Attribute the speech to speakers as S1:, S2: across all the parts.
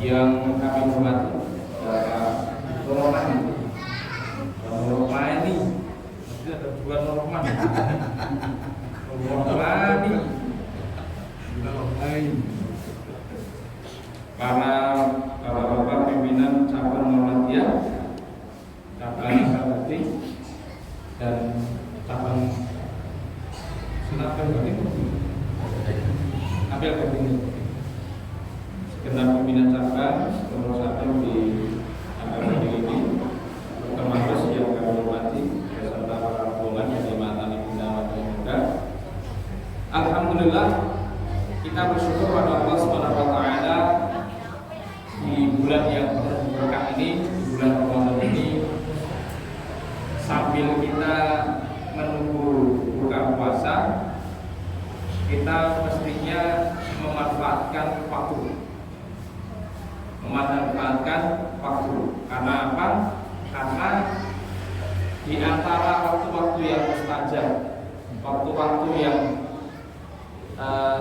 S1: yang kami hormati Bapak Norman Normani, itu ada dua Norman. Normani, para bapak pimpinan cabang Muhammadiyah, cabang Sabati, dan cabang Senapan ini, ambil ini. Segenap pimpinan cabang nomor 1 di cabang ini, termasuk yang kami hormati beserta para rombongan yang dimantani bina waktu muda. Alhamdulillah, kita bersyukur pada Allah Subhanahu wa taala di bulan yang berkah ini, di bulan Ramadan ini, sambil kita menunggu buka puasa, kita mestinya memanfaatkan waktu. Karena apa? Karena di antara waktu-waktu yang mustajab, waktu-waktu yang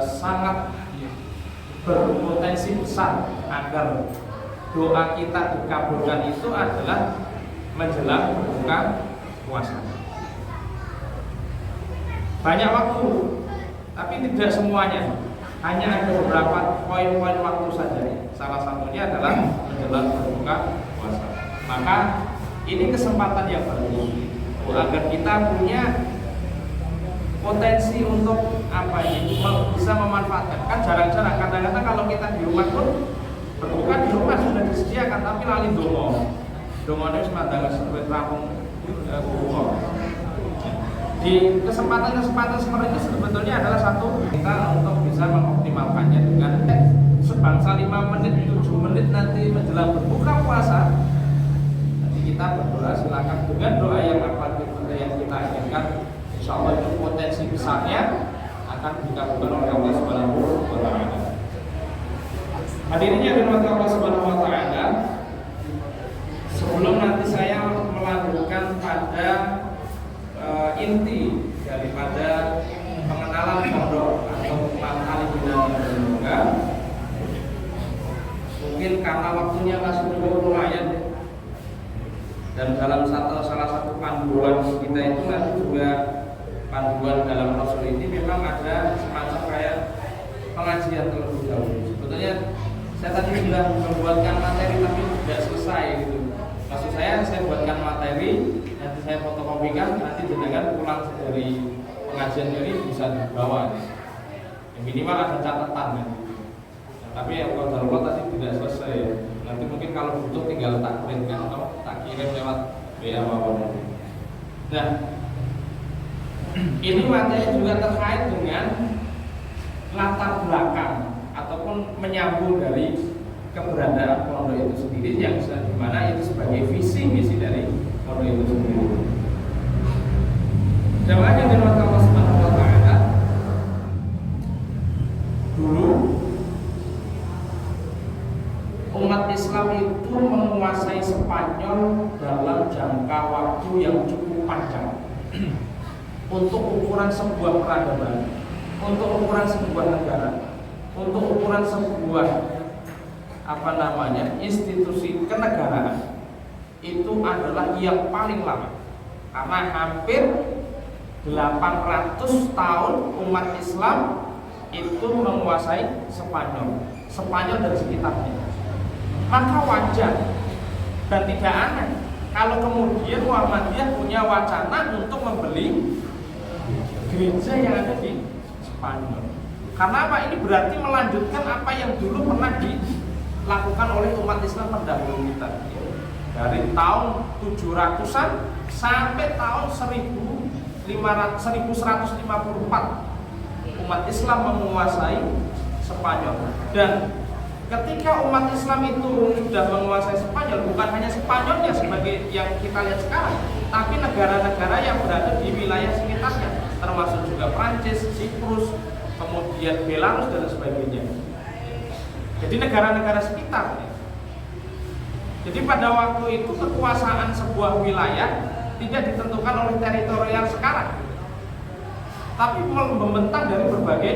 S1: sangat berpotensi besar agar doa kita dikabulkan itu adalah menjelang berbuka puasa. Banyak waktu, tapi tidak semuanya. Hanya ada beberapa poin-poin waktu saja. Salah satunya adalah menjelang berbuka puasa. Maka ini kesempatan yang bagus agar kita punya potensi untuk apa ini bisa memanfaatkan. Kan jarang-jarang, kadang-kadang kalau kita di rumah pun berbuka di rumah sudah disediakan, tapi lali dongonya semandang seperti rampung di kesempatan-kesempatan seperti itu sebetulnya adalah satu kita untuk bisa mengoptimalkannya dengan sebangsa 5 menit, 7 menit nanti menjelang berbuka puasa. Nanti kita berdoa, silakan dengan doa yang apa yang kita inginkan. Insya Allah itu potensi besarnya akan dikabulkan oleh Allah Subhanahu wa taala. Hadirin yang dirahmati Allah Subhanahu wa taala, sebelum nanti saya melanjutkan pada inti daripada pengenalan pondok atau Al Bina Terbuka, mungkin karena waktunya masih cukup lumayan, dan dalam salah satu panduan kita itu nanti juga panduan dalam Rasul ini memang ada semacam kayak pengajian terlebih dahulu. Sebetulnya saya tadi sudah membuatkan materi tapi tidak selesai gitu. Maksud saya buatkan materi, nanti saya fotokopikan, nanti jenengan pulang dari pengajian ini bisa dibawa. Yang minimal ada catatan ya. Nah, tapi ya kalau darurat tadi tidak selesai. Nanti mungkin kalau butuh tinggal tak print kan, atau tak kirim lewat WA mawon. Nah, ini materi juga terkait dengan latar belakang ataupun menyambung dari keberadaan pondok itu sendiri, yang dimana itu sebagai visi misi dari pondok itu sendiri. Jamaah yang dirahmati Allah Subhanahu wa taala, dulu umat Islam itu menguasai Spanyol dalam jangka waktu yang cukup panjang. Untuk ukuran sebuah peradaban, untuk ukuran sebuah negara, untuk ukuran sebuah institusi kenegaraan, itu adalah yang paling lama, karena hampir 800 tahun umat Islam itu menguasai Spanyol dan sekitarnya. Maka wajar dan tidak aneh kalau kemudian Muhammadiyah punya wacana untuk membeli gereja yang ada di Spanyol. Karena apa? Ini berarti melanjutkan apa yang dulu pernah dilakukan oleh umat Islam pendahulu kita. Dari tahun 700-an sampai tahun 1154 umat Islam menguasai Spanyol. Dan ketika umat Islam itu sudah menguasai Spanyol, bukan hanya Spanyolnya sebagai yang kita lihat sekarang, tapi negara-negara yang berada di wilayah sekitarnya, termasuk juga Prancis, Siprus, kemudian Belarus dan sebagainya. Jadi negara-negara sekitar. Jadi pada waktu itu kekuasaan sebuah wilayah tidak ditentukan oleh teritorial sekarang, tapi membentang dari berbagai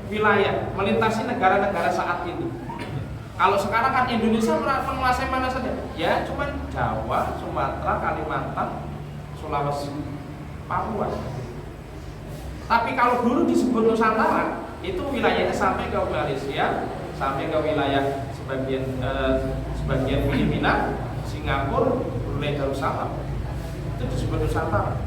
S1: wilayah, melintasi negara-negara saat ini. Kalau sekarang kan Indonesia menguasai mana saja? Ya cuman Jawa, Sumatera, Kalimantan, Sulawesi, Papua. Tapi kalau dulu disebut Nusantara, itu wilayahnya sampai ke Malaysia, sampai ke wilayah sebagian Filipina, Singapura, Brunei Darussalam. Itu disebut Nusantara.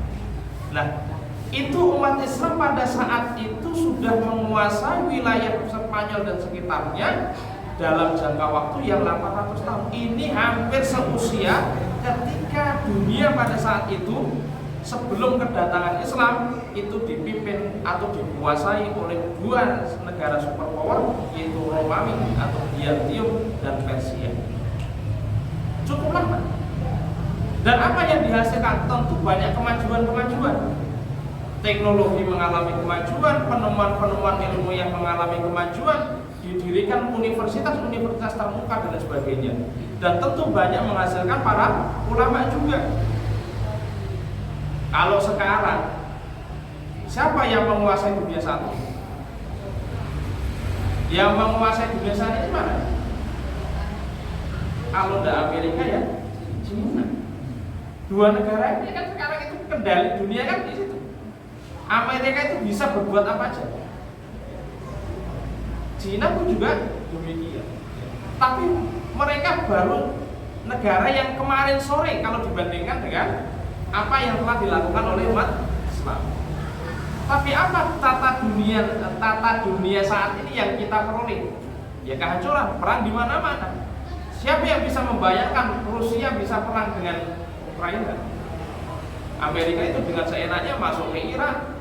S1: Nah, itu umat Islam pada saat itu sudah menguasai wilayah Spanyol dan sekitarnya dalam jangka waktu yang 800 tahun. Ini hampir seusia ketika dunia pada saat itu sebelum kedatangan Islam itu dipimpin atau dikuasai oleh dua negara superpower, yaitu Romawi atau Byzantium dan Persia. Cukup lama. Dan apa yang dihasilkan? Tentu banyak kemajuan-kemajuan. Teknologi mengalami kemajuan, penemuan-penemuan ilmu yang mengalami kemajuan, didirikan universitas-universitas terbuka dan sebagainya. Dan tentu banyak menghasilkan para ulama juga. Kalau sekarang, siapa yang menguasai dunia saat ini? Yang menguasai dunia saat ini mana? Kalau tidak Amerika ya China. Dua negara ini kan sekarang itu kendali dunia kan di situ. Amerika itu bisa berbuat apa aja. Cina pun juga demikian. Tapi mereka baru negara yang kemarin sore kalau dibandingkan dengan apa yang telah dilakukan oleh umat Islam. Tapi apa tata dunia saat ini yang kita peroleh? Ya kehancuran, perang di mana-mana. Siapa yang bisa membayangkan Rusia bisa perang dengan Ukraina? Amerika itu dengan seenaknya masuk ke Irak,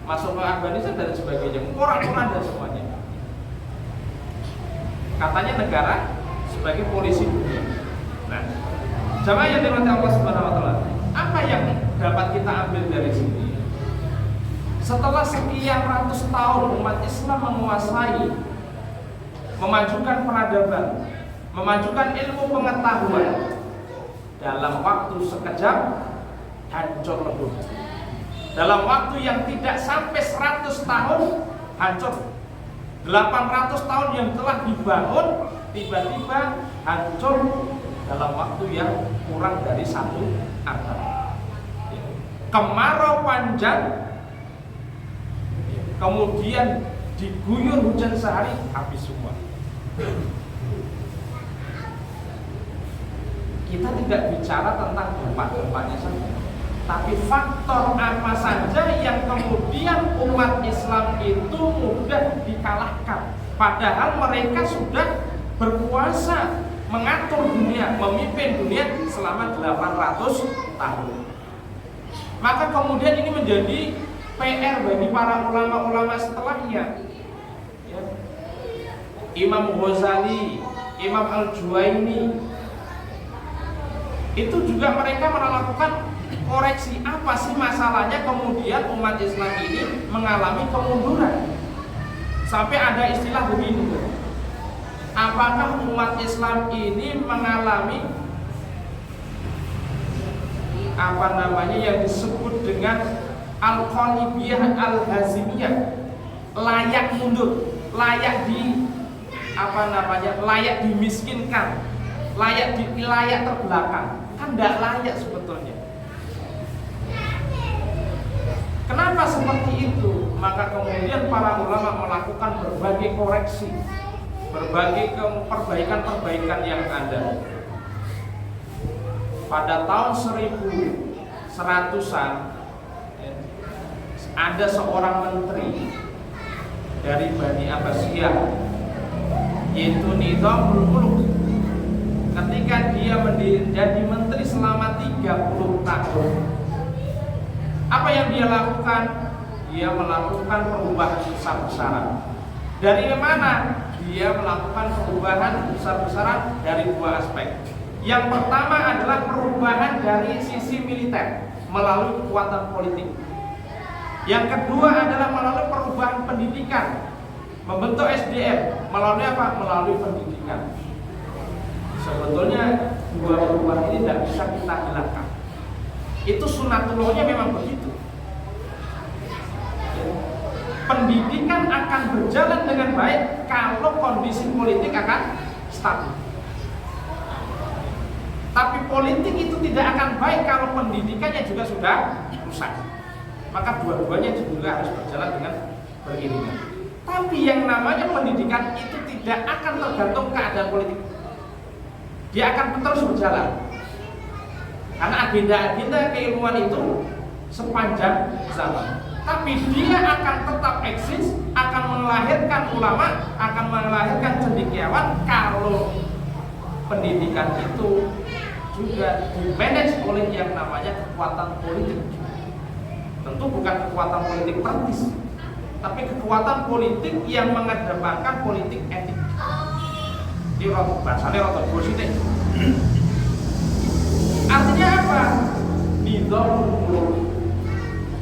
S1: masuk ke Afghanistan dan sebagainya, orang-orang dan semuanya. Katanya negara sebagai polisi dunia. Nah, jamaah yang dirahmati Allah Subhanahu wa taala, apa yang dapat kita ambil dari sini? Setelah sekian ratus tahun umat Islam menguasai, memajukan peradaban, memajukan ilmu pengetahuan, dalam waktu sekejap hancur lebur. Dalam waktu yang tidak sampai 100 tahun hancur. 800 tahun yang telah dibangun tiba-tiba hancur dalam waktu yang kurang dari 1 abad. Kemarau panjang, kemudian diguyur hujan sehari, habis semua. Kita tidak bicara tentang gempa-gempanya saja, tapi faktor apa saja yang kemudian umat Islam itu mudah dikalahkan. Padahal mereka sudah berkuasa mengatur dunia, memimpin dunia selama 800 tahun. Maka kemudian ini menjadi PR bagi para ulama-ulama setelahnya. Ya. Imam Ghazali, Imam Al-Juwaini, itu juga mereka melakukan koreksi apa sih masalahnya kemudian umat Islam ini mengalami kemunduran. Sampai ada istilah begini, apakah umat Islam ini mengalami yang disebut dengan al-qalibiyah al-hazimiyah, layak mundur, layak dimiskinkan, layak terbelakang. Kan tidak layak sebetulnya. Kenapa seperti itu? Maka kemudian para ulama melakukan berbagai koreksi, berbagai perbaikan-perbaikan yang ada. Pada tahun 1100-an ada seorang menteri dari Bani Abbasiyah, yaitu Nizamul Muluk. Ketika dia menjadi menteri selama 30 tahun, apa yang dia lakukan? Dia melakukan perubahan besar-besaran. Dari mana? Dia melakukan perubahan besar-besaran dari dua aspek. Yang pertama adalah perubahan dari sisi militer melalui kekuatan politik. Yang kedua adalah melalui perubahan pendidikan, membentuk SDM melalui apa? Melalui pendidikan. Sebetulnya dua perubahan ini tidak bisa kita hilangkan. Itu sunatullahnya memang begitu.
S2: Pendidikan akan berjalan dengan baik kalau kondisi politik akan stabil. Tapi politik itu tidak akan baik kalau pendidikannya juga sudah rusak. Maka dua-duanya juga harus berjalan dengan beriringan. Tapi yang namanya pendidikan itu tidak akan tergantung keadaan politik. Dia akan terus berjalan. Karena agenda-agenda keilmuan itu sepanjang zaman. Tapi dia akan tetap eksis, akan melahirkan ulama, akan melahirkan cendekiawan kalau pendidikan itu juga dimanage oleh yang namanya kekuatan politik. Tentu bukan kekuatan politik praktis, tapi kekuatan politik yang mengedepankan politik etik. Ini bahasanya rotot positif. Artinya apa? Nizamul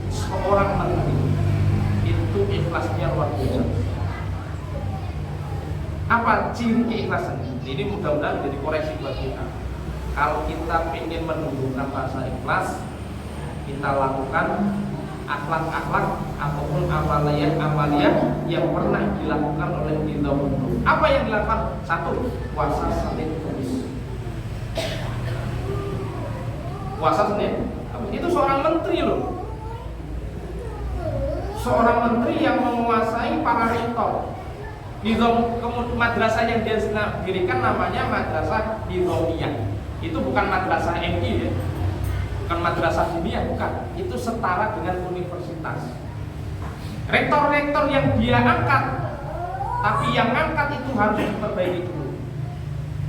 S2: seorang menteri itu ikhlasnya luar biasa. Apa ciri keikhlasan? Ini mudah-mudahan jadi koreksi buat kita. Kalau kita ingin menumbuhkan rasa ikhlas, kita lakukan akhlak-akhlak ataupun amaliyah yang pernah dilakukan oleh Nizamul Mulk. Apa yang dilakukan? Satu, puasa Senin Kamis. Puasa Senin itu seorang menteri loh. Seorang menteri yang menguasai para rektor. Madrasah yang dia dirikan namanya Madrasah Nizamiyah. Itu bukan madrasah MI ya. Bukan madrasah dunia, bukan. Itu setara dengan universitas. Rektor-rektor yang dia angkat, tapi yang angkat itu harus diperbaiki dulu.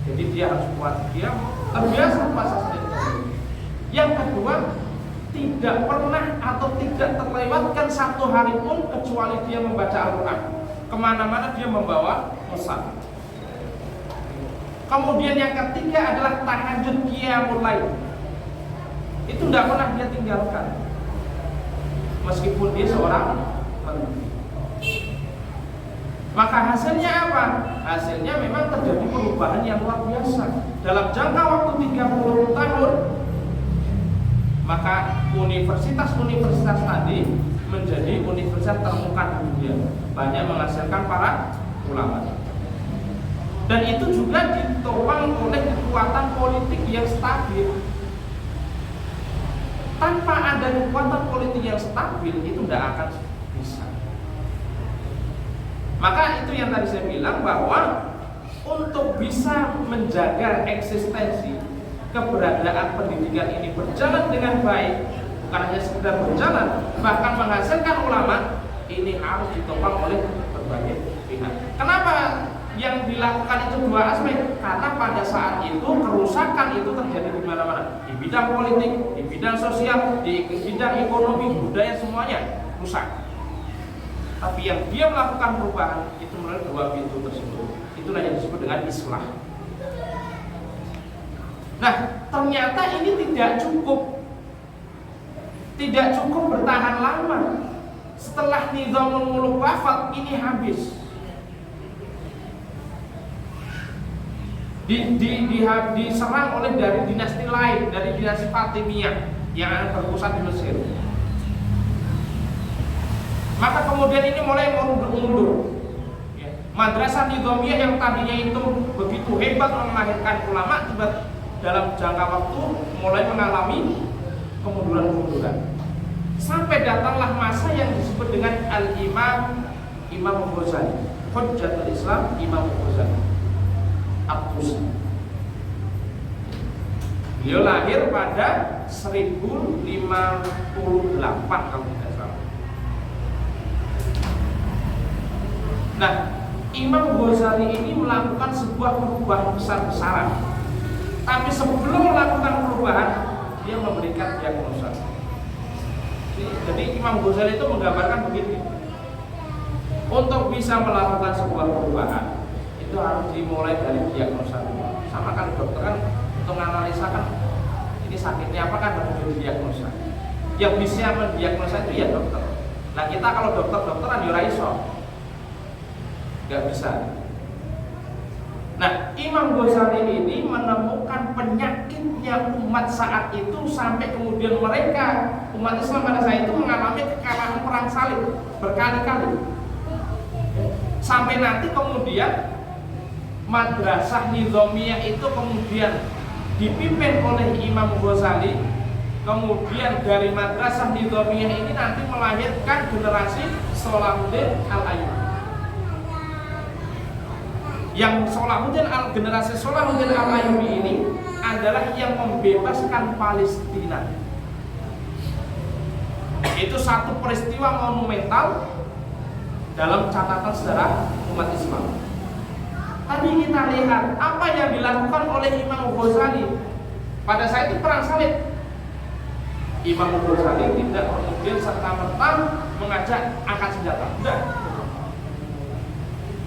S2: Jadi dia harus kuat. Dia terbiasa puasa Senin Kamis. Yang kedua, tidak pernah atau tidak terlewatkan satu hari pun kecuali dia membaca Al-Quran. Kemana-mana dia membawa mushaf. Kemudian yang ketiga adalah tahajud qiyamul lail. Itu tidak pernah dia tinggalkan, meskipun dia seorang menteri. Maka hasilnya apa? Hasilnya memang terjadi perubahan yang luar biasa. Dalam jangka waktu 30 tahun, maka universitas-universitas tadi menjadi universitas terkemuka di dunia, banyak menghasilkan para ulama. Dan itu juga ditopang oleh kekuatan politik yang stabil. Tanpa ada kekuatan politik yang stabil, itu tidak akan bisa. Maka itu yang tadi saya bilang, bahwa untuk bisa menjaga eksistensi keberadaan pendidikan ini berjalan dengan baik, bukan hanya sekedar berjalan, bahkan menghasilkan ulama, ini harus ditopang oleh berbagai pihak. Kenapa yang dilakukan itu dua aspek? Karena pada saat itu kerusakan itu terjadi di mana-mana, di bidang politik, di bidang sosial, di bidang ekonomi, budaya, semuanya rusak. Tapi yang dia melakukan perubahan itu melalui dua pintu tersebut. Itulah yang disebut dengan islah. Nah, ternyata ini tidak cukup. Tidak cukup bertahan lama. Setelah Nizamul Mulk wafat, ini habis. Diserang oleh dari dinasti lain, dari dinasti Fatimiyah yang berpusat di Mesir. Maka kemudian ini mulai mundur. Madrasah Nizamiyah yang tadinya itu begitu hebat melahirkan ulama, tiba dalam jangka waktu mulai mengalami kemunduran-kemunduran. Sampai datanglah masa yang disebut dengan Imam Ghazali, Hujjatul Islam Imam Ghazali At-Tusi. Beliau lahir pada 1058 kalau tidak salah. Nah, Imam Ghazali ini melakukan sebuah perubahan besar-besaran. Tapi sebelum melakukan perubahan, dia memberikan diagnosa. Jadi Imam Ghazali itu menggambarkan begini: untuk bisa melakukan sebuah perubahan, itu harus dimulai dari diagnosa. Sama kan dokter kan untuk menganalisa kan ini sakitnya apa kan harus didiagnosa. Yang bisa mendiagnosa itu ya dokter. Nah kita kalau dokter-dokteran ya ora iso, nggak bisa. Nah, Imam Ghazali ini menemukan penyakitnya umat saat itu sampai kemudian mereka umat Islam pada saat itu mengalami kekalahan perang salib berkali-kali. Sampai nanti kemudian madrasah nizamiyah itu kemudian dipimpin oleh Imam Ghazali. Kemudian dari madrasah nizamiyah ini nanti melahirkan generasi Salahuddin Al-Ayyubi. Yang generasi Salahuddin Al-Ayyubi ini adalah yang membebaskan Palestina. Itu satu peristiwa monumental dalam catatan sejarah umat Islam. Tadi kita lihat apa yang dilakukan oleh Imam Ghazali pada saat itu perang salib. Imam Ghazali tidak kemudian serta-merta mengajak angkat senjata, tidak.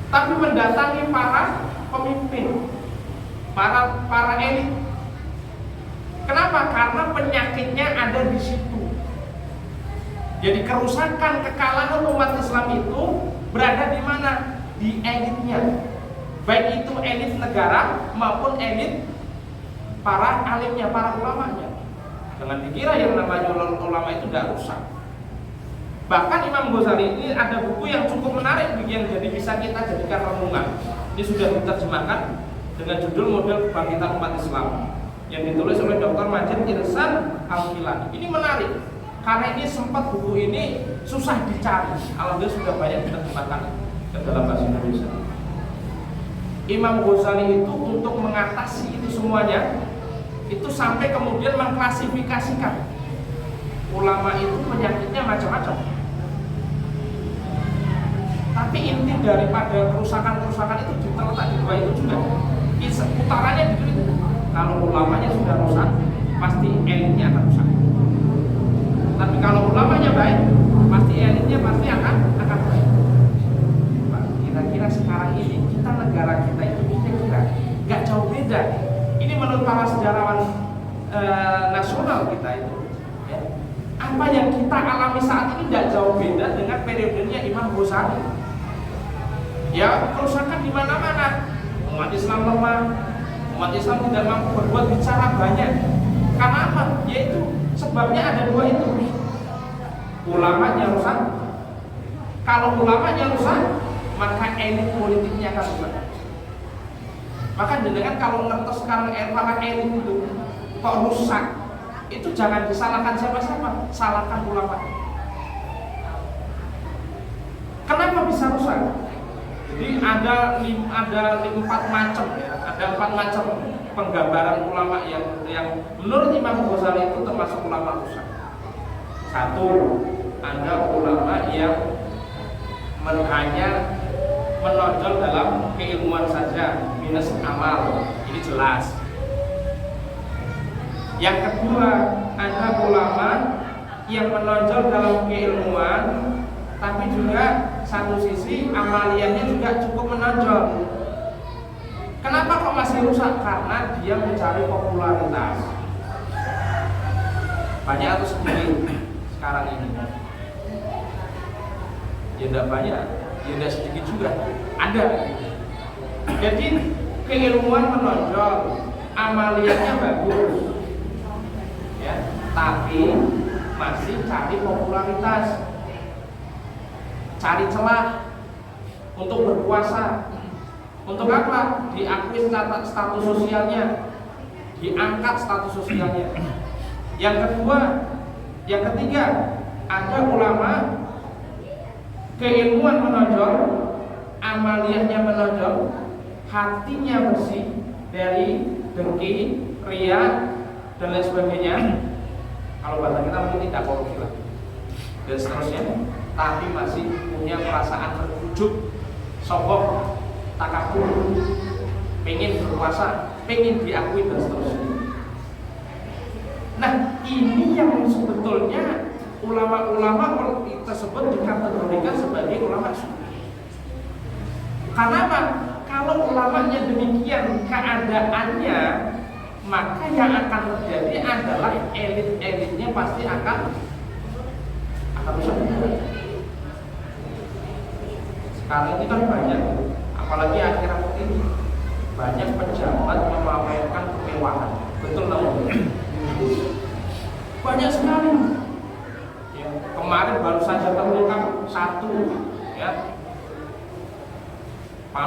S2: Tapi mendatangi para pemimpin, para elit. Kenapa? Karena penyakitnya ada di situ. Jadi kerusakan, kekalahan umat Islam itu berada di mana? Di elitnya. Baik itu elit negara maupun elit para alimnya, para ulamanya. Jangan dikira yang namanya ulama itu tidak rusak. Bahkan Imam Ghazali ini ada buku yang cukup menarik yang jadi bisa kita jadikan renungan. Ini sudah diterjemahkan dengan judul Model Kebangkitan Umat Islam yang ditulis oleh Dr. Majid Irsan Al-Kilani. Ini menarik karena ini sempat buku ini susah dicari. Alhamdulillah sudah banyak diterjemahkan ke dalam bahasa Indonesia. Imam Ghazali itu untuk mengatasi itu semuanya itu sampai kemudian mengklasifikasikan ulama itu penyakitnya macam-macam. Tapi inti daripada kerusakan-kerusakan itu terletak di bawah itu juga. Putarannya begitu. Kalau ulamanya sudah rusak, pasti elitnya akan rusak. Tapi kalau ulamanya baik, pasti elitnya pasti akan baik. Kira-kira sekarang ini kita negara kita itu kira-kira nggak jauh beda. Ini menurut para sejarawan nasional kita itu. Ya. Apa yang kita alami saat ini tidak jauh beda dengan periodenya Imam Ghazali. Ya, kerusakan di mana-mana. Umat Islam lemah, umat Islam tidak mampu berbuat bicara banyak. Karena apa? Yaitu sebabnya ada dua itu. Ulamanya rusak. Kalau ulamanya rusak, maka elit politiknya akan rusak. Maka dengan kalau ngertos sekarang para elit itu kok rusak, itu jangan disalahkan siapa-siapa, salahkan ulama. Kenapa bisa rusak? Jadi ada 4 macam ya, ada 4 macam penggambaran ulama yang menurut Imam Ghazali itu termasuk ulama rusak. 1, ada ulama yang hanya menonjol dalam keilmuan saja, minus amal. Ini jelas. Yang kedua, ada ulama yang menonjol dalam keilmuan, tapi juga satu sisi amaliyahnya juga cukup menonjol. Kenapa kok masih rusak? Karena dia mencari popularitas. Banyak atau sedikit sekarang ini? Ya tidak banyak, ya tidak sedikit juga. Ada. Jadi keilmuan menonjol, amaliyahnya bagus, ya, tapi masih cari popularitas, cari celah untuk berkuasa. Untuk apa? Diakui status sosialnya, diangkat status sosialnya. Yang ketiga, ada ulama keilmuan menonjol, amaliyahnya menonjol, hatinya bersih dari dengki, ria, dan lain sebagainya. Kalau bahasa kita mungkin tidak korupsi lah, dan seterusnya. Tapi masih punya perasaan terujub, sombong, takabur, pengen berkuasa, pengen diakui dan seterusnya. Nah, ini yang sebetulnya ulama-ulama tersebut dikategorikan sebagai ulama sufi. Karena apa? Kalau ulamanya demikian keadaannya, maka yang akan terjadi adalah elit-elitnya pasti akan rusak. Sekarang ini kan banyak, apalagi akhir-akhir ini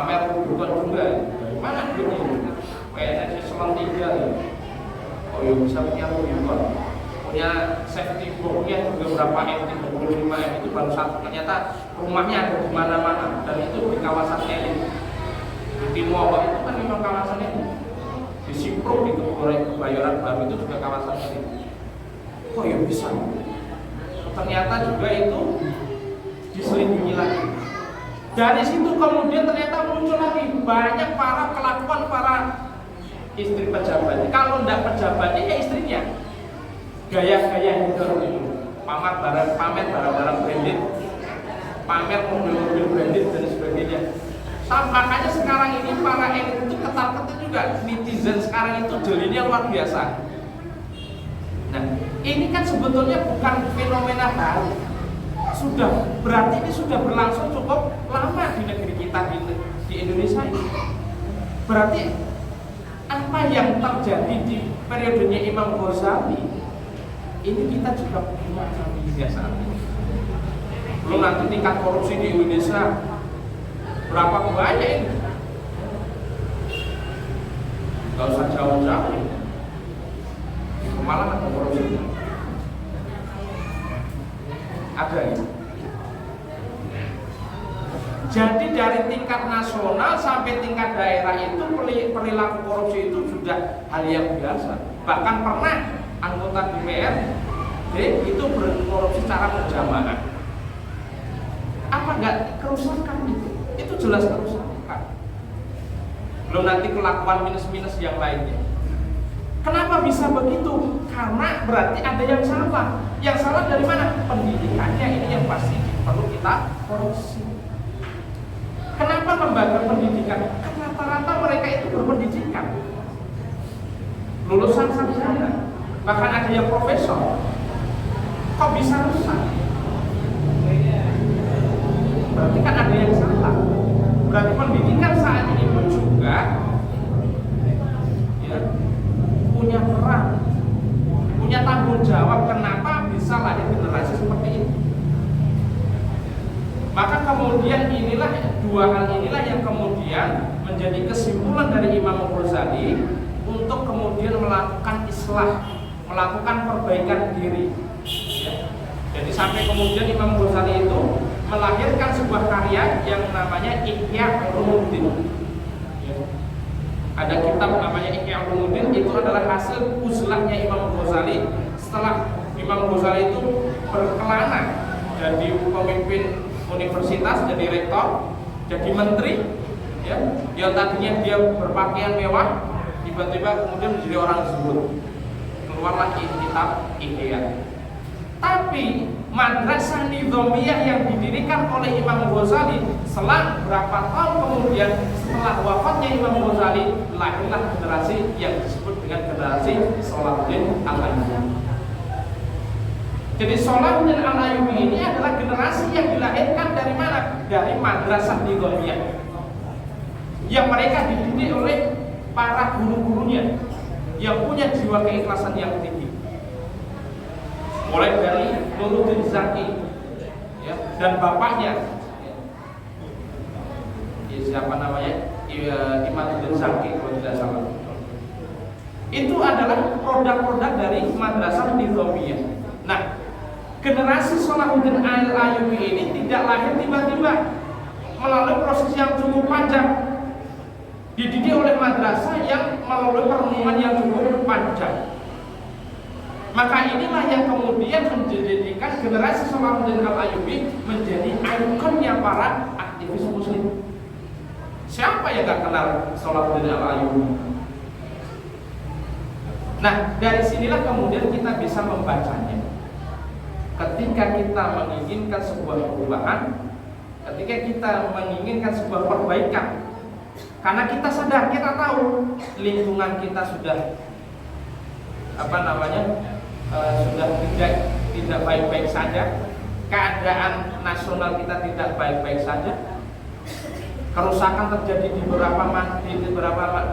S2: pamer kebutuhan juga. Dari mana duitnya? PNS Eselon 3 ya. Oh ya bisa punya kebutuhan, punya safety box-nya juga berapa M, 35 M itu baru satu. Ternyata rumahnya ada di mana-mana dan itu di kawasan elit. Di Timur itu kan memang kawasan elit. Di Simpro di Kebayoran Baru itu juga kawasan elit. Oh ya bisa. Ternyata juga itu diselidiki lagi. Dari situ kemudian ternyata muncul lagi banyak kelakuan para istri pejabat. Kalau tidak pejabatnya ya istrinya. Gaya-gaya gitu, pamer barang-barang branded, pamer mobil-mobil branded dan sebagainya. Makanya sekarang ini para elit itu ketar-ketir juga. Netizen sekarang itu jelinya luar biasa. Nah, ini kan sebetulnya bukan fenomena baru. Berarti ini sudah berlangsung cukup lama di negeri kita di Indonesia ini. Berarti apa yang terjadi di periodenya Imam Ghazali ini kita juga punya hingga saat ini. Belum nanti tingkat korupsi di Indonesia berapa banyak ini? Gak usah jauh-jauh. Malah ada korupsi. Ada ya. Jadi dari tingkat nasional sampai tingkat daerah itu perilaku korupsi itu sudah hal yang biasa. Bahkan pernah anggota DPRD itu berkorupsi secara berjamaah. Apa enggak kerusakan itu? Itu jelas kerusakan. Belum nanti kelakuan minus-minus yang lainnya. Kenapa bisa begitu? Karena berarti ada yang salah. Yang salah dari mana? Pendidikannya ini yang pasti perlu kita koreksi. Kenapa lembaga pendidikan? Karena rata-rata mereka itu berpendidikan, lulusan sarjana, bahkan ada yang profesor. Kok bisa rusak? Berarti kan ada yang salah. Berarti pendidikan saat ini pun juga ya, punya peran, punya tanggung jawab. Kenapa bisa lahir generasi seperti ini? Maka kemudian dua hal inilah yang kemudian menjadi kesimpulan dari Imam Ghazali untuk kemudian melakukan islah, melakukan perbaikan diri. Ya. Jadi sampai kemudian Imam Ghazali itu melahirkan sebuah karya yang namanya Ihya Ulumuddin. Ya. Ada kitab namanya Ihya Ulumuddin, itu adalah hasil uzlahnya Imam Ghazali setelah Imam Ghazali itu berkelana jadi pemimpin universitas, jadi rektor, jadi menteri, ya, yang tadinya dia berpakaian mewah, tiba-tiba kemudian menjadi orang zuhud. Keluarlah kitab Ihya. Tapi madrasah nizamiyah yang didirikan oleh Imam Ghazali selang berapa tahun kemudian setelah wafatnya Imam Ghazali, lahirlah generasi yang disebut dengan generasi Salahuddin Al-Ayyubi. Jadi Salahuddin Al-Ayyubi ini adalah generasi yang dilahirkan dari mana? Dari madrasah nizamiyah, yang mereka dididik oleh para guru-gurunya yang punya jiwa keikhlasan yang tinggi. Mulai dari Nuruddin Zaki, ya, dan bapaknya, ya, siapa namanya, Imaduddin Zaki kalau tidak salah. Itu adalah produk-produk dari madrasah nizamiyah. Nah, generasi Salahuddin Al-Ayyubi ini tidak lahir tiba-tiba, melalui proses yang cukup panjang, dididik oleh madrasah yang melalui perenungan yang cukup panjang. Maka inilah yang kemudian menjadikan generasi Salahuddin Al-Ayyubi menjadi ikonnya para aktivis muslim. Siapa yang gak kenal Salahuddin Al-Ayyubi? Nah, dari sinilah kemudian kita bisa membacanya. Ketika kita menginginkan sebuah perubahan, ketika kita menginginkan sebuah perbaikan, karena kita sadar, kita tahu lingkungan kita sudah sudah tidak baik-baik saja, keadaan nasional kita tidak baik-baik saja, kerusakan terjadi di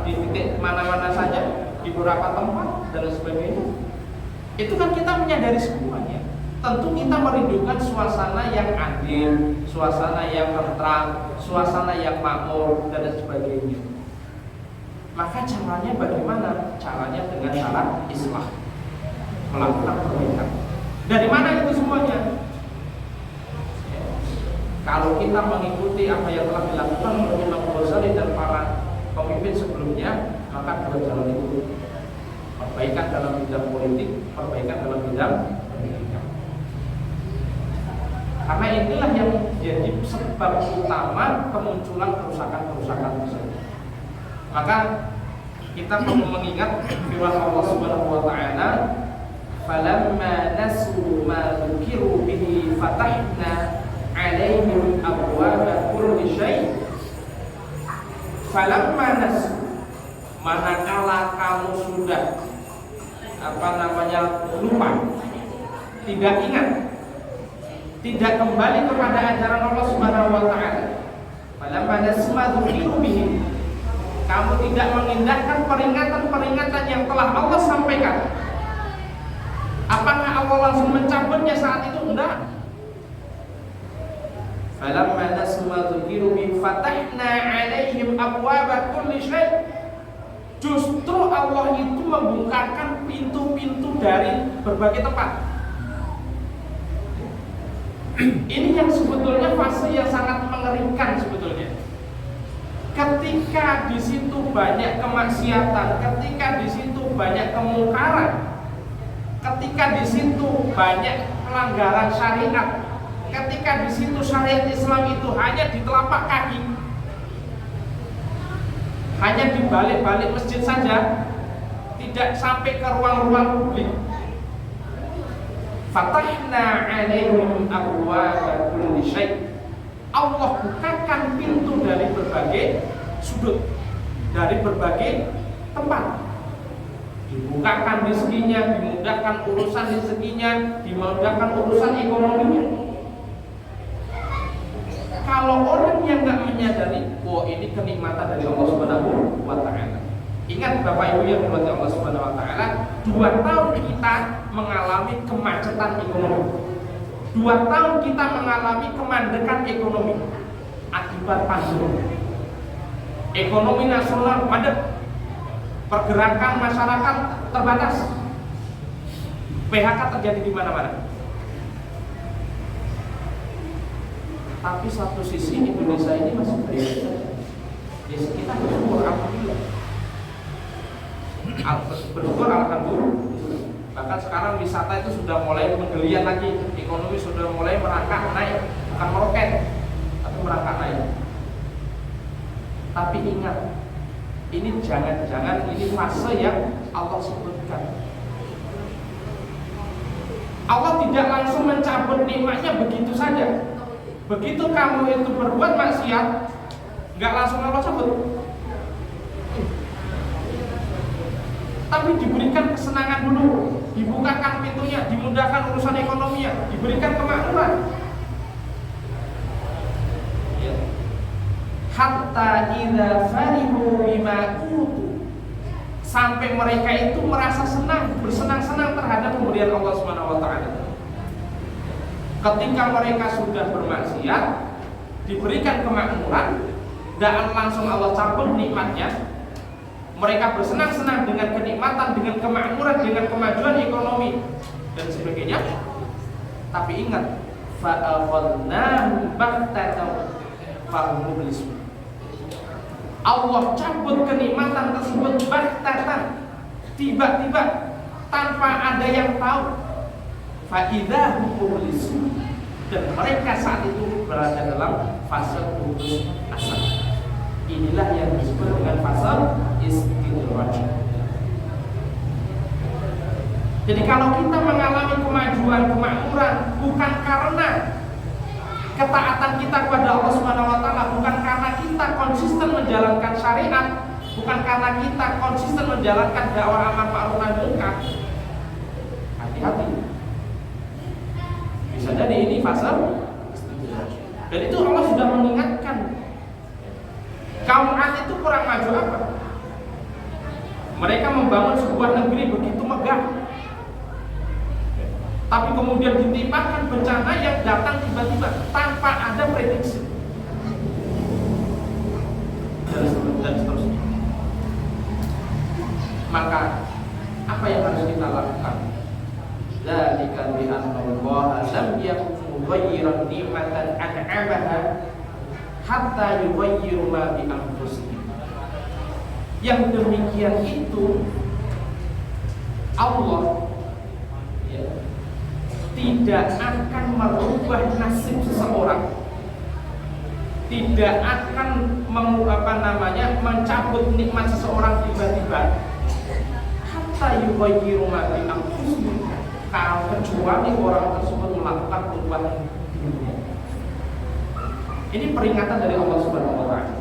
S2: titik mana-mana saja, di beberapa tempat dan sebagainya. Itu kan kita menyadari semuanya. tentu kita merindukan suasana yang adil, suasana yang tentram, suasana yang makmur dan sebagainya. Maka caranya bagaimana? Caranya dengan cara islah, melakukan perbaikan. Dari mana itu semuanya? Kalau kita mengikuti apa yang telah dilakukan oleh Imam Ghazali dan para pemimpin sebelumnya, maka dua jalan itu: perbaikan dalam bidang politik, perbaikan dalam bidang pendidikan. Karena inilah yang menjadi sebab utama kemunculan kerusakan-kerusakan tersebut. Maka kita perlu mengingat firman Allah Subhanahu wa taala, "Falamma nasu ma dzukiru bihi fatahna 'alaihim abwaaba kulli syai'." Falamma nasu, manakala kamu sudah lupa, tidak ingat, tidak kembali kepada ajaran Allah Subhanahu wa taala. Falamma nasu ma dzukiru bihi, kamu tidak mengindahkan peringatan-peringatan yang telah Allah sampaikan. Apakah Allah langsung mencabutnya saat itu? Enggak. Falamma nasu ma dzukiru bihi fatahna 'alaihim abwaaba kulli syai'. Justru Allah itu membukakan pintu-pintu dari berbagai tempat. Ini yang sebetulnya fase yang sangat mengerikan sebetulnya. Ketika di situ banyak kemaksiatan, ketika di situ banyak kemungkaran, ketika di situ banyak pelanggaran syariat, ketika di situ syariat Islam itu hanya di telapak kaki, hanya di balik-balik masjid saja, tidak sampai ke ruang-ruang publik. Fatahna 'alaihim abwaaba kulli syai'. Allah bukakan pintu dari berbagai sudut, dari berbagai tempat. Dibukakan rezekinya, dimudahkan urusan rezekinya, dimudahkan urusan ekonominya. Kalau orang yang nggak menyadari, ini kenikmatan dari Allah Subhanahu wa taala. Ingat Bapak Ibu yang dirahmati Allah Subhanahu wa taala, 2 tahun kita mengalami kemacetan ekonomi. 2 tahun kita mengalami kemandekan ekonomi akibat pandemi. Ekonomi nasional padat, pergerakan masyarakat terbatas, PHK terjadi di mana-mana. Tapi satu sisi Indonesia ini masih baik saja. Ya kita bersyukur alhamdulillah. Bersyukur alhamdulillah. Bahkan sekarang wisata itu sudah mulai menggeliat lagi, ekonomi sudah mulai merangkak naik, bukan meroket, tapi merangkak naik. Tapi ingat, ini jangan-jangan ini fase yang Allah sebutkan. Allah tidak langsung mencabut nikmatnya begitu saja. Begitu kamu itu berbuat maksiat, nggak langsung Allah cabut, tapi diberikan kesenangan dulu, dibukakan pintunya, dimudahkan urusan ekonominya, diberikan kemakmuran. Hatta idza farihu bima utu, sampai mereka itu merasa senang, bersenang-senang terhadap pemberian Allah Subhanahu wa taala. Ketika mereka sudah bermaksiat, diberikan kemakmuran, dan langsung Allah cabut nikmatnya. Mereka bersenang-senang dengan kenikmatan, dengan kemakmuran, dengan kemajuan ekonomi dan sebagainya. Tapi ingat, fa'akhadnahum baghtatan fahum mublisun. Allah cabut kenikmatan tersebut baghtatan, tiba-tiba, tanpa ada yang tahu. Fa'idahum mublisun, dan mereka saat itu berada dalam fase putus asa. Inilah yang disebut dengan fase istidraj. Jadi kalau kita mengalami kemajuan, kemakmuran bukan karena ketaatan kita kepada Allah Subhanahu wa taala, bukan karena kita konsisten menjalankan syariat, bukan karena kita konsisten menjalankan dakwah amar ma'ruf nahi munkar. Hati-hati. Bisa jadi ini fase istidraj. Dan itu Allah sudah mengingatkan. Kaum Ad itu kurang maju apa? Mereka membangun sebuah negeri begitu megah. tapi kemudian ditimpakan bencana yang datang tiba-tiba tanpa ada prediksi dan seterusnya. Maka apa yang harus kita lakukan? Dzalika bi anna Allah lam yakun mughayyiran ni'matan an'amaha hatta yughayyiru ma bi anfusihim. Yang demikian itu Allah tidak akan merubah nasib seseorang, tidak akan mencabut nikmat seseorang tiba-tiba hatta yughayyiru ma bi anfusihim, kalau kecuali orang tersebut melakukan perubahan dirinya. Ini peringatan dari Allah Subhanahu wa taala.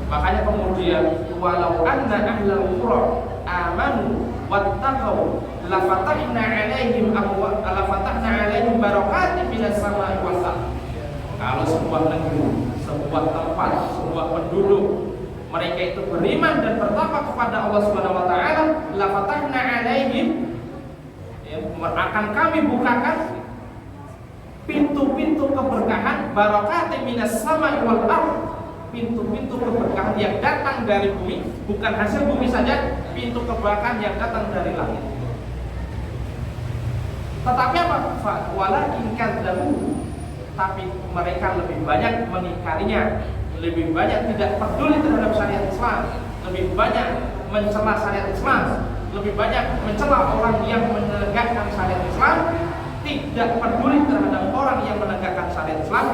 S2: Makanya kemudian walau anna ahlal qura amanu wattaqau lafatahna 'alaihim barakatin minas sama'i wal ardh. Kalau sebuah negeri, sebuah tempat, sebuah penduduk mereka itu beriman dan bertakwa kepada Allah Subhanahu wa taala, lafatahna 'alaihim, akan kami bukakan pintu-pintu keberkahan barakatin minas sama'i wal ardh, pintu-pintu keberkahan yang datang dari bumi, bukan hasil bumi saja, pintu keberkahan yang datang dari langit. Tetapi apa? Walakin kadzabu, tapi mereka lebih banyak mengingkarinya, lebih banyak tidak peduli terhadap syariat Islam, lebih banyak mencela syariat Islam, lebih banyak mencela orang yang menegakkan syariat Islam, tidak peduli terhadap orang yang menegakkan syariat Islam.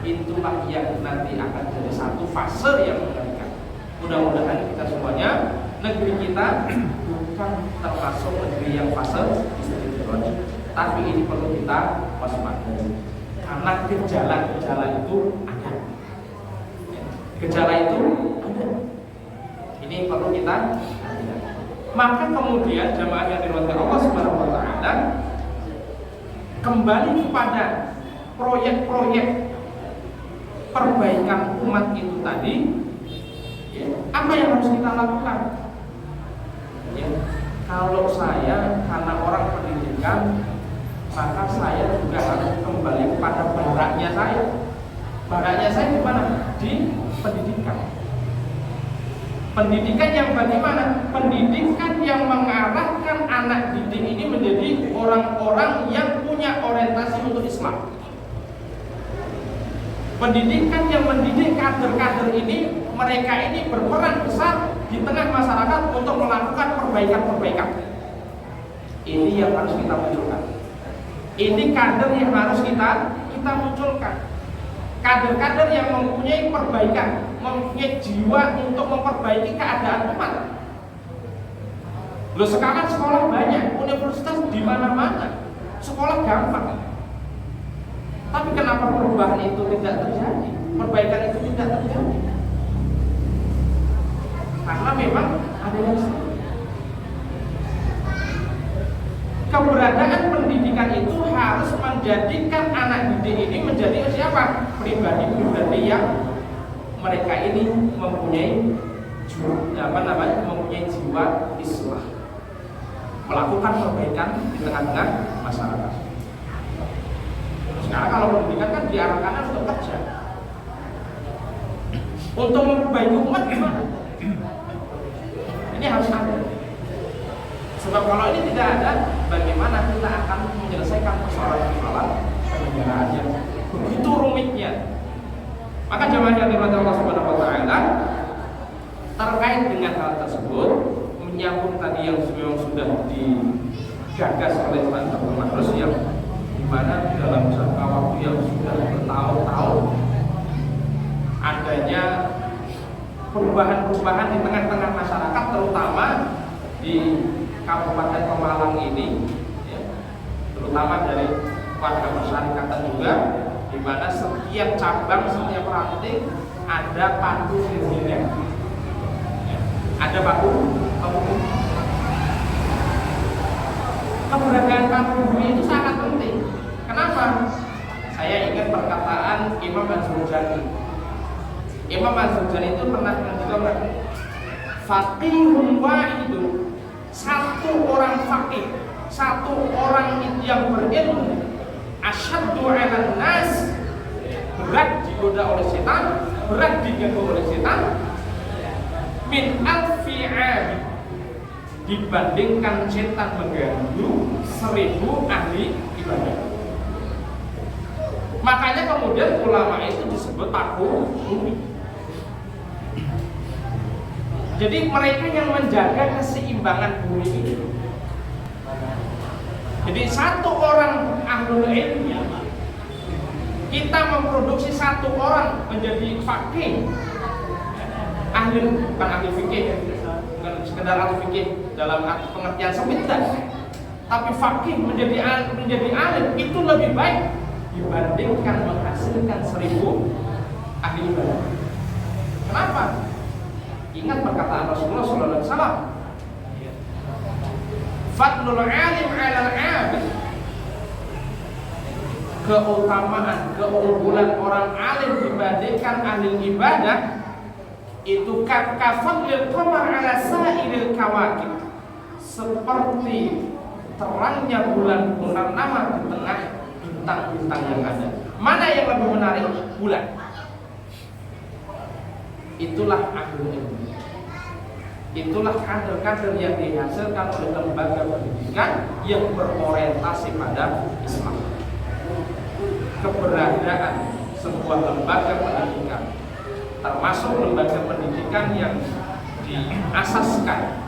S2: Itulah yang nanti akan jadi satu fase yang mengerikan. Mudah-mudahan kita semuanya, negeri kita bukan termasuk negeri yang fase istidraj, tapi ini perlu kita waspadai karena gejala-gejala itu ada. Gejala itu ada. Ini perlu kita. Maka kemudian jamaah yang dirahmati Allah Subhanahu wa taala, kembali kepada proyek-proyek perbaikan umat itu tadi, apa yang harus kita lakukan? Kalau saya karena orang pendidikan, maka saya juga harus kembali kepada baraknya saya. Baraknya saya di mana? Di pendidikan. Pendidikan yang bagaimana? Pendidikan yang mengarahkan anak didik ini menjadi orang-orang yang punya orientasi untuk Islam. Pendidikan yang mendidik kader-kader ini, mereka ini berperan besar di tengah masyarakat untuk melakukan perbaikan-perbaikan. Ini yang harus kita munculkan. Ini kader yang harus kita munculkan. Kader-kader yang mempunyai perbaikan, mempunyai jiwa untuk memperbaiki keadaan umat. Loh, sekarang sekolah banyak, universitas di mana-mana, sekolah gampang. Tapi kenapa perubahan itu tidak terjadi? Perbaikan itu tidak terjadi? Karena memang ada yang salah. Keberadaan pendidikan itu harus menjadikan anak didik ini menjadi siapa? Pribadi-pribadi yang mereka ini mempunyai mempunyai jiwa Islam, melakukan perbaikan di tengah-tengah masyarakat. Sekarang kalau pendidikan kan diarahkan untuk kerja, untuk memperbaiki umat gimana? Ini harus ada. Sebab kalau ini tidak ada, bagaimana kita akan menyelesaikan persoalan-persoalan kenegaraan yang begitu rumitnya? Maka jamaah yang dirahmati Allah Subhanahu wa taala, terkait dengan hal tersebut, menyambung tadi yang sudah digagas oleh teman-teman Mahrus, yang dimana dalam jangka waktu yang sudah bertahun-tahun adanya perubahan-perubahan di tengah-tengah masyarakat, terutama di Kabupaten Pemalang ini, terutama dari warga masyarakat juga, di mana setiap cabang, setiap ranting ada paku sendirinya, ada paku. Keberadaan paku bumi itu sangat penting. Kenapa? Saya ingat perkataan Imam Az-Zurjani. Imam Az-Zurjani itu pernah mengatakan, faqihun wahidun, satu orang faqih, satu orang yang berilmu asyaddu 'alan nas, berat digoda oleh setan, berat diganggu oleh setan, min alfi 'abid, dibandingkan setan mengganggu 1000 ahli ibadah. Makanya kemudian ulama itu disebut taku bumi. Jadi mereka yang menjaga keseimbangan bumi ini. Jadi satu orang ahlul ilmi, kita memproduksi satu orang menjadi fakih, ahli, bukan ahli fikih, bukan sekedar ahli fikih dalam pengertian sempit, tapi fakih menjadi alim itu lebih baik dibandingkan menghasilkan 1000 ahli ibadah. Kenapa? Ingat perkataan Rasulullah SAW, fadlul alim 'alal 'abid, keutamaan, keunggulan orang alim dibandingkan ahli ibadah itu kafadlil qamar 'ala sa'iril kawakib, seperti terangnya bulan purnama di tengah bintang-bintang yang ada. Mana yang lebih menarik? Bulan. Itulah ahlul ilmi. Itulah kader-kader yang dihasilkan oleh lembaga pendidikan yang berorientasi pada Islam. Keberadaan sebuah lembaga pendidikan, termasuk lembaga pendidikan yang diasaskan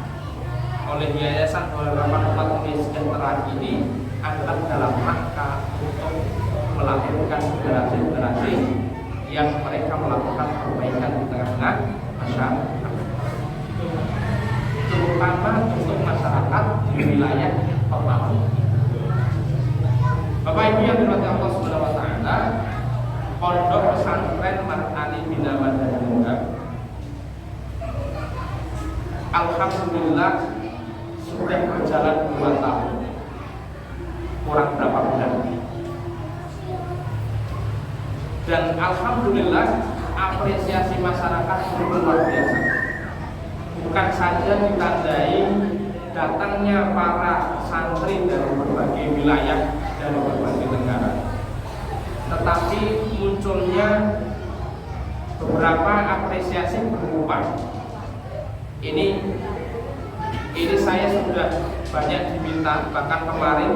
S2: oleh Yayasan Harapan Umat Indonesia Sejahtera ini adalah dalam rangka untuk melahirkan generasi-generasi yang mereka melakukan perbaikan di tengah-tengah masyarakat, terutama untuk masyarakat di wilayah Pemalang. Bapak Ibu yang dirahmati Allah Subhanahu wa taala, Pondok Pesantren Mar'ani Bina Madaniyah alhamdulillah sudah berjalan 2 tahun kurang berapa bulan, dan alhamdulillah apresiasi masyarakat luar biasa. Bukan saja ditandai datangnya para santri dari berbagai wilayah dan berbagai negara, tetapi munculnya beberapa apresiasi berupa ini saya sudah banyak diminta. Bahkan kemarin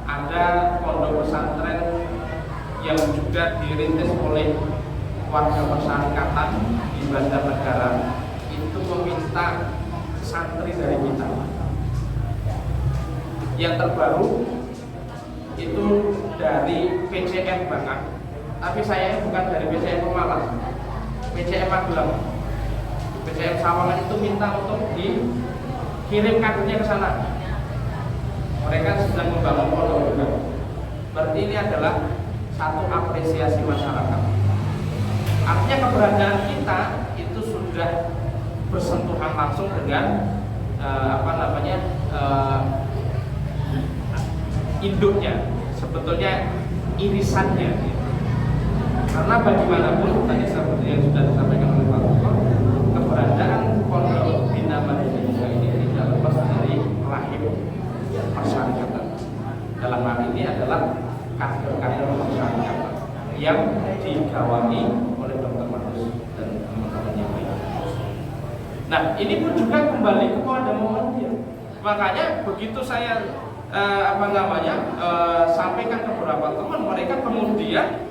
S2: ada pondok pesantren yang juga dirintis oleh warga masyarakat di Banjarnegara itu meminta santri dari kita. Yang terbaru itu dari PCM Bangka, tapi saya bukan dari PCM Pemalang, PCM Magelang. PCM Sawangan itu minta untuk dikirim kadernya ke sana. Mereka sedang membangun pondok juga. Berarti ini adalah satu apresiasi masyarakat. Artinya keberadaan kita itu sudah bersentuhan langsung dengan induknya, sebetulnya irisannya. Karena bagaimanapun tadi seperti yang sudah disampaikan oleh Pak Dr. keberadaan Pondok Bina Madaniyah ini tidak lepas dari rahim masyarakatan. Dalam hal ini adalah kader-kader masyarakat yang digawangi oleh Dr. Marus dan teman-teman yang lain. Nah, ini pun juga kembali kepada momennya. Makanya begitu saya sampaikan ke beberapa teman, mereka kemudian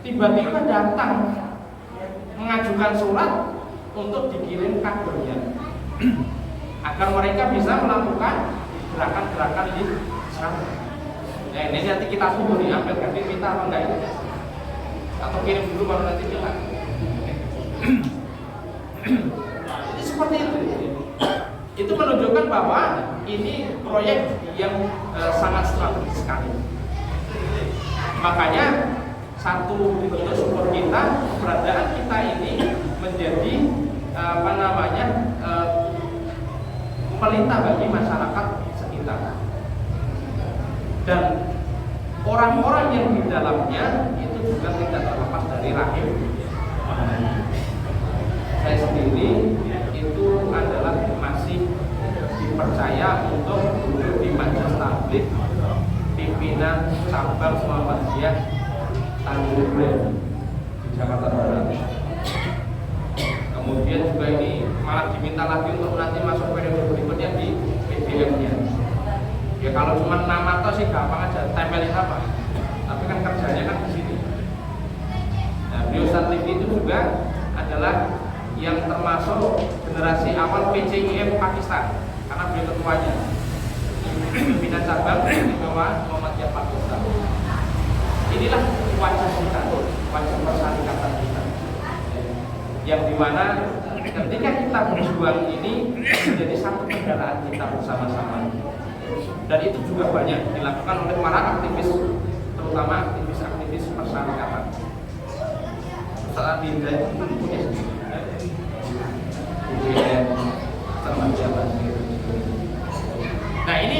S2: tiba-tiba datang mengajukan surat untuk dikirim kadernya agar mereka bisa melakukan gerakan-gerakan di sana. Nah, ini nanti kita tunggu nih, Apel Kadir minta apa enggak itu, atau kirim dulu baru nanti minta. Itu seperti itu. Itu menunjukkan bahwa ini proyek yang sangat strategis sekali. Makanya satu bentuk syukur kita, keberadaan kita ini menjadi pelita bagi masyarakat sekitar. Dan orang-orang yang di dalamnya itu juga tidak terlepas dari rahim. Saya sendiri itu adalah masih dipercaya untuk duduk di majelis kemudian juga ini malah diminta lagi untuk nanti masuk periode berikutnya di PDM-nya. Ya kalau cuma nama toh sih gampang aja, tempelin apa. Tapi kan kerjanya kan di sini. Nah, beliau saat itu juga adalah yang termasuk generasi awal PCIM Pakistan karena beliau ketuanya. Pimpinan cabang di bawah Muhammadiyah Pakistan. Inilah wajah kita, wajah persyarikatan kita. Yang dimana ketika kita berjuang ini menjadi satu kendaraan kita bersama-sama. Dan itu juga banyak dilakukan oleh para aktivis, terutama aktivis-aktivis persyarikatan. Saat di punya nah ini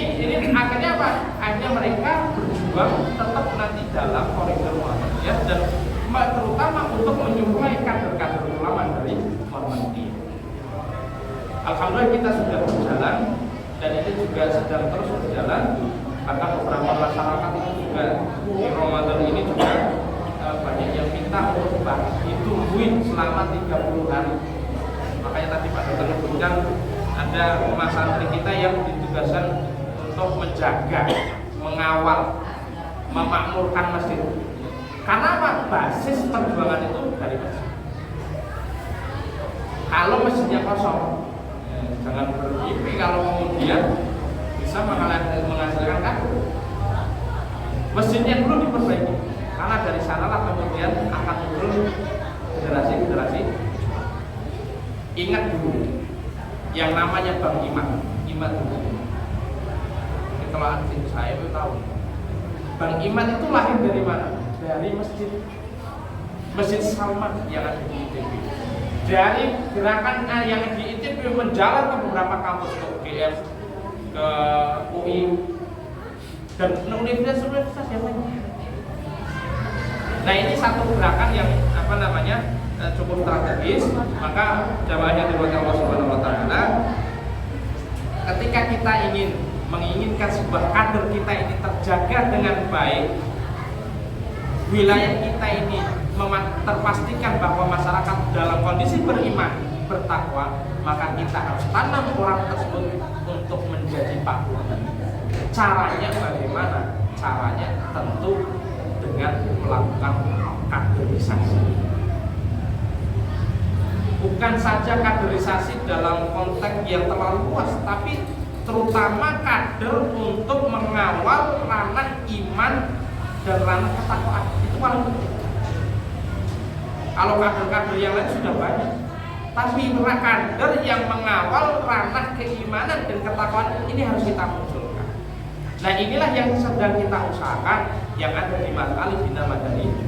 S2: akhirnya apa? Akhirnya mereka berjuang tetap nanti dalam koridor Muhammadiyah dan terutama untuk menyuplai kader-kader ulama dari Muhammadiyah. Alhamdulillah kita sudah berjalan dan ini juga sedang terus berjalan. Bahkan beberapa masyarakat itu juga di Ramadan ini juga banyak yang minta untuk ditungguin selama 30 hari. Makanya tadi Pak Dokter menyebutkan ada santri kita yang ditugaskan untuk menjaga, mengawal, memakmurkan masjid. Karena apa? Basis perjuangan itu dari masjid. Kalau masjidnya kosong, jangan bermimpi kalau kemudian bisa menghasilkan kader. Masjidnya dulu diperbaiki, karena dari sanalah kemudian akan muncul generasi-generasi. Ingat dulu yang namanya Bang Iman dulu. Kalau adik saya itu tahu, Bang Iman itu lahir dari mana? Dari Masjid Salman yang ada di ITB. Dari gerakan yang di ITB menjalan ke beberapa kampus, ke UGM, ke UI, dan universitas yang lain. Nah ini satu gerakan yang cukup strategis. Maka jamaahnya dirahmati Allah Subhanahu wa taala, ketika kita menginginkan sebuah kader kita ini terjaga dengan baik, wilayah kita ini terpastikan bahwa masyarakat dalam kondisi beriman, bertakwa, maka kita harus tanam orang tersebut untuk menjadi pahlawan. Caranya bagaimana? Caranya tentu dengan melakukan kaderisasi. Bukan saja kaderisasi dalam konteks yang terlalu luas, tapi terutama kader untuk mengawal ranah iman dan ranah ketakwaan. Itu paling penting. Kalau kader-kader yang lain sudah banyak, tapi kader yang mengawal ranah keimanan dan ketakwaan ini harus kita munculkan. Nah inilah yang sedang kita usahakan yang ada di Markali Bina Madani ini.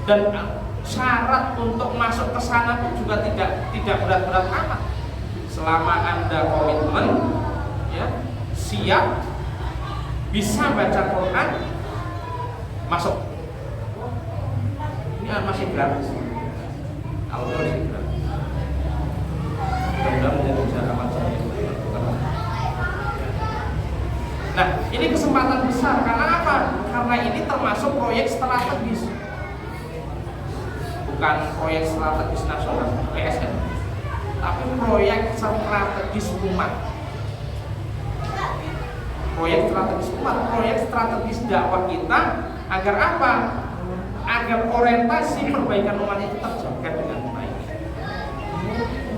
S2: Dan syarat untuk masuk ke sana pun juga tidak berat-berat amat. Selama Anda komitmen, ya, siap, bisa baca Quran, masuk. Ini masih gratis. Allah masih gratis. Mudah-mudahan menjadi cara macam ini. Nah, ini kesempatan besar karena apa? Karena ini termasuk proyek strategis. Bukan proyek strategis nasional PSN, tapi proyek strategis umat. Proyek strategis umat, proyek strategis dakwah kita agar apa? Agar orientasi perbaikan umat itu terjaga dengan baik.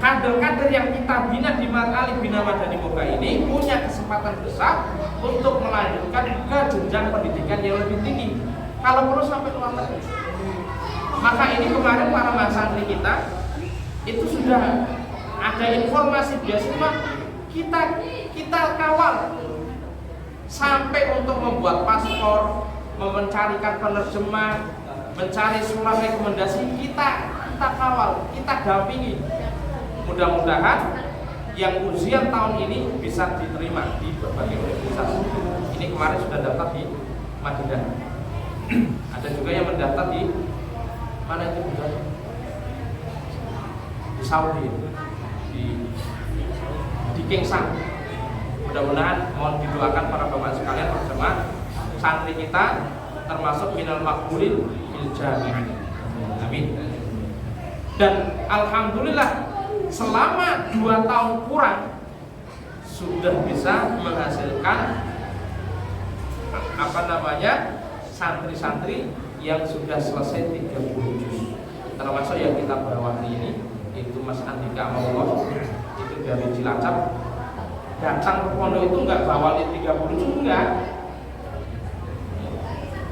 S2: Kader-kader yang kita bina di Markali Bina Madani Moga ini punya kesempatan besar untuk melanjutkan ke jenjang pendidikan yang lebih tinggi. Kalau perlu sampai luar negeri. Maka ini kemarin para santri kita itu sudah ada informasi beasiswa kita kawal sampai untuk membuat paspor, mencarikan penerjemah, mencari surat rekomendasi, kita kawal, kita dampingi. Mudah-mudahan yang ujian tahun ini bisa diterima di berbagai universitas. Ini kemarin sudah daftar di Madinah. Ada juga yang mendaftar di mana itu bukan? Di Saudi, di Kingsang. Mudah-mudahan mohon didoakan para bapak sekalian bersama santri kita termasuk minal makbulin fil jami'ah. Amin. Dan alhamdulillah selama 2 tahun kurang sudah bisa menghasilkan santri-santri yang sudah selesai 30 juz. Termasuk yang kita bawahi ini, itu Mas Andika Maulana, itu dari Cilacap. Datang ke pondok itu enggak bawa 30 juz, enggak.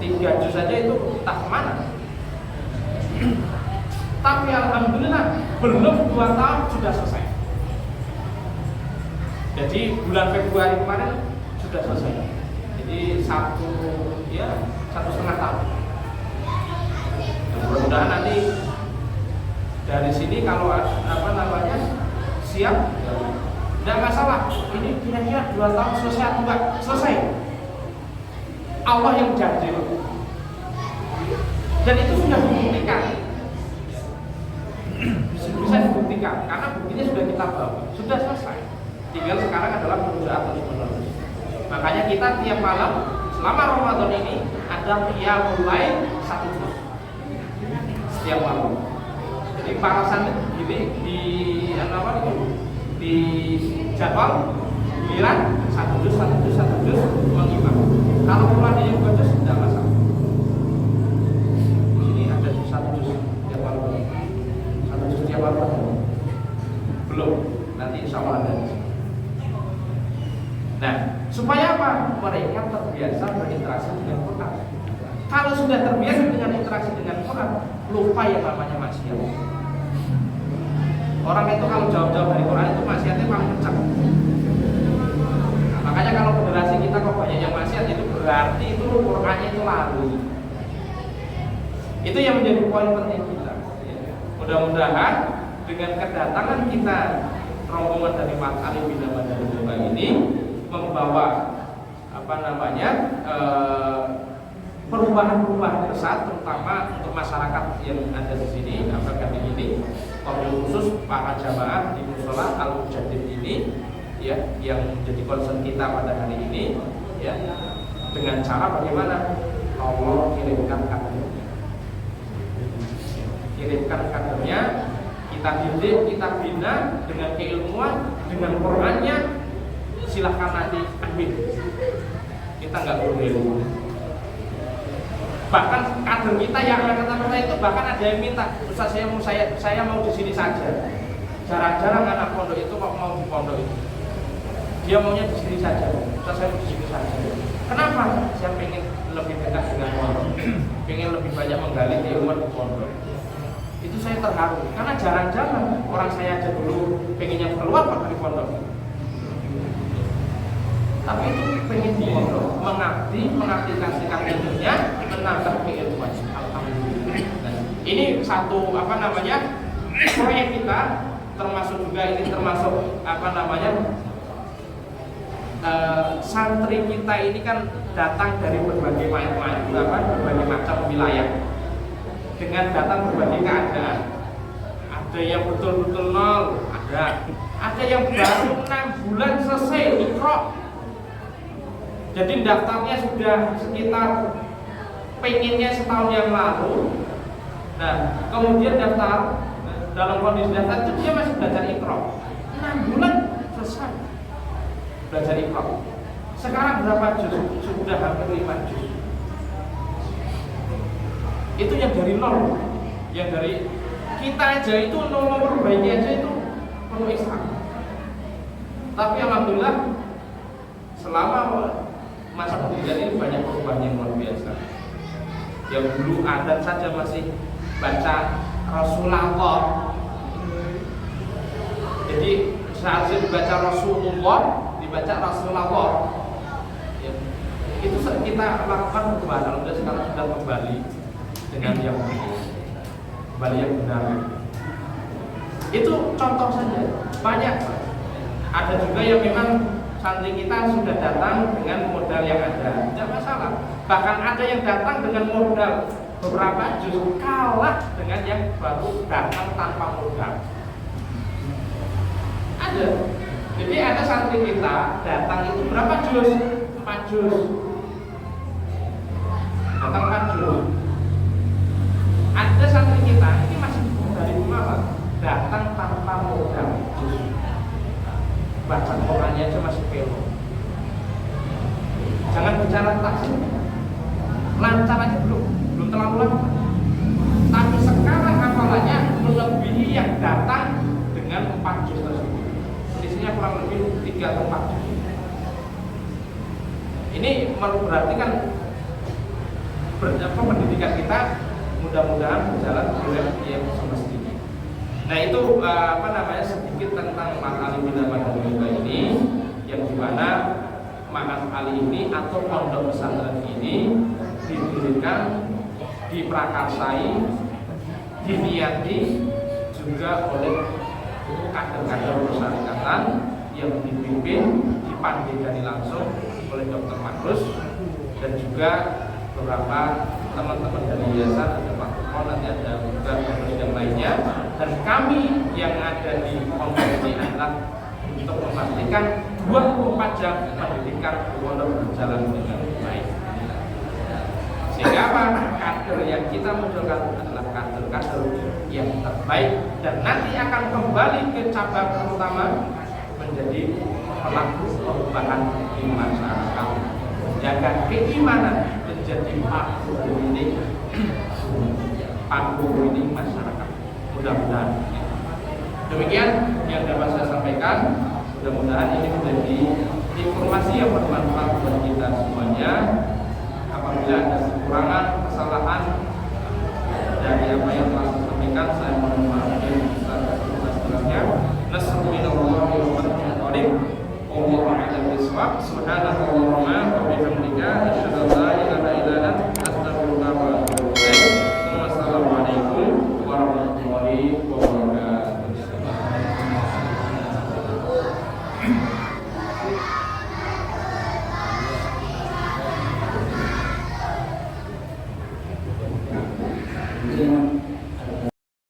S2: 3 juz saja itu entah kemana. Tapi alhamdulillah belum 2 tahun sudah selesai. Jadi bulan Februari kemarin sudah selesai. Jadi 1,5 tahun. Mudah-mudahan nanti dari sini kalau siap, tidak masalah. Ini kira-kira 2 tahun selesai atau enggak? Selesai. Allah yang janji. Dan itu sudah dibuktikan. Bisa dibuktikan karena buktinya sudah kita bawa, sudah selesai. Tinggal sekarang adalah berusaha terus-menerus. Makanya kita tiap malam selama Ramadan ini ada qiyamul lail 1 juz setiap malam. Jadi para santri di jadwal giliran 1 juz mengimam. Kalau kurang dia buat juz tidak masalah. Ini ada 1 juz setiap malam. 1 juz setiap malam. Belum, nanti insya Allah ada. Nah, supaya apa? Mereka terbiasa berinteraksi dengan Quran. Kalau sudah terbiasa dengan interaksi dengan Quran, lupa yang namanya maksiat. Orang itu kalau jauh-jauh dari Quran itu maksiatnya paling kencang. Nah, makanya kalau generasi kita kok banyak yang maksiat, itu berarti itu Qurannya itu lalu. Itu yang menjadi poin penting kita. Mudah-mudahan dengan kedatangan kita rombongan dari Mat Ali bin Madani ini membawa perubahan-perubahan besar, terutama untuk masyarakat yang ada di sini, kami ini, khusus para jamaah di Musola Al-Mujaddid ini, ya, yang menjadi concern kita pada hari ini, ya, dengan cara bagaimana Allah kirimkan kadernya, kita didik, kita bina dengan keilmuan, dengan Qurannya. Silahkan nanti ambil. Kita nggak boleh. Bahkan kader kita yang kata-kata itu bahkan ada yang minta, Ustaz saya mau di sini saja. Jarang-jarang anak pondok itu kok mau di pondok itu. Dia maunya di sini saja. Ustaz saya di sini saja. Kenapa? Saya pengen lebih dekat dengan pondok. Pengen lebih banyak menggali ilmu di pondok. Itu saya terharu karena jarang-jarang orang saya aja dulu pengennya keluar dari pondok. Tapi itu pengen di pondok, mengaplikasikan ilmunya, menambah keilmuan. Alhamdulillah. Dan ini satu proyek kita, termasuk juga ini termasuk santri kita ini kan datang dari berbagai macam wilayah, dengan datang berbagai keadaan. Ada yang betul-betul nol, ada yang baru 6 bulan selesai Iqra. Jadi daftarnya sudah sekitar pengennya setahun yang lalu. Nah, kemudian daftar, dalam kondisi daftar itu dia masih belajar Iqra. 6 bulan selesai belajar Iqra. Sekarang berapa juz? Sudah hampir 5 juz. Itu yang dari nol. Yang dari kita aja itu nomor perbaiki aja itu perlu Islam. Tapi alhamdulillah selama masa pendidikan ini banyak perubahan yang luar biasa. Yang dulu adat saja masih baca Rasulullah. Jadi seharusnya dibaca Rasulullah, dibaca Rasulullah. Ya. Itu kita lakukan perubahan. Alhamdulillah sekarang sudah kembali dengan yang benar. Itu contoh saja. Banyak. Ada juga yang memang santri kita sudah datang dengan modal yang ada, tidak masalah. Bahkan ada yang datang dengan modal beberapa juz, kalah dengan yang baru datang tanpa modal. Ada. Jadi ada santri kita datang itu berapa juz? 4 juz. Datang 4 juz. Ada santri kita ini masih dari ulama datang tanpa modal. Baca Qurannya aja masih pelo. Jangan bicara tasbih. Lancar aja belum terlalu lama. Tapi sekarang hafalannya melebihi yang datang dengan 4 juz tersebut. Selisihnya kurang lebih 3 atau 4 juz. Ini berarti kan pendidikan kita mudah-mudahan berjalan dengan yang semestinya. Nah itu sedikit tentang Ma'alim bin Madinah ini, yang dimana Ma'alim Ali ini atau pondok pesantren ini didirikan, diprakarsai, diniati juga oleh kader-kader persyarikatan yang dipimpin, dipandegani langsung oleh Dr. Makrus dan juga beberapa teman-teman dari yayasan, ada Pak Kumon, nanti ada juga pengurus yang lainnya, dan kami yang ada di pondok ini adalah untuk memastikan 24 jam pendidikan pondok berjalan dengan baik. Sehingga apa? Kader yang kita munculkan adalah kader-kader yang terbaik dan nanti akan kembali ke cabang utama menjadi pelaku perubahan di masyarakat. Jaga keimanan menjadi paku ini masyarakat. Mudah-mudahan. Demikian yang dapat saya sampaikan. Mudah-mudahan ini menjadi informasi yang bermanfaat buat kita semuanya. Apabila ada kekurangan, kesalahan dari apa yang telah saya sampaikan, saya mohon maaf yang besar-besarnya. Nasrullah wa Allahu a'lam bishawab. Subhanallah.